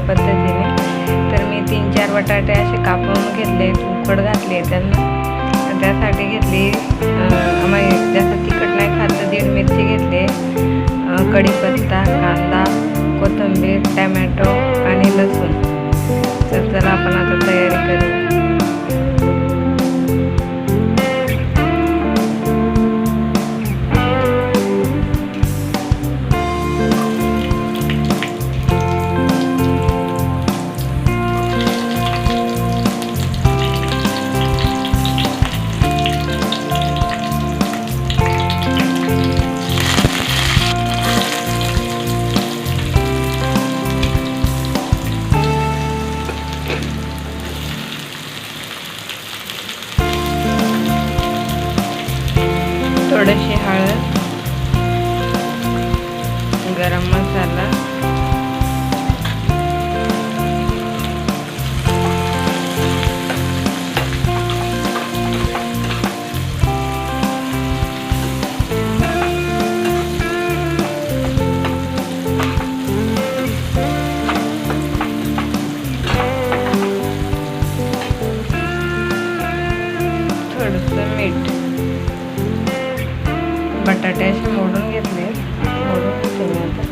पद्धतीने. तर मी 3-4 बटाटे असे कापून घेतले, उकड घातली त्यांना. त्यासाठी घेतली आम्ही जास्त तिखट नाही खात तर 1.5 मिरची घेतली, कढीपत्ता, कांदा, कोथिंबीर, टमॅटो आणि लसूण. तर चला आपण आता तयारी करूया. थोडीशी हळद, गरम मसाला, थोडंसं मीठ. बटाटे असे मोडून घेतले, मोडून घेतले आता.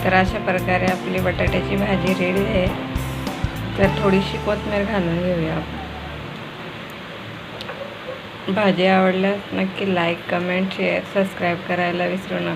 तर अशा प्रकारे आपली बटाट्याची भाजी रेडी आहे. तर थोडीशी कोथिंबीर घालून घेऊया आपण. भाजी आवडल्यास नक्की लाईक, कमेंट, शेअर, सबस्क्राईब करायला विसरू नका.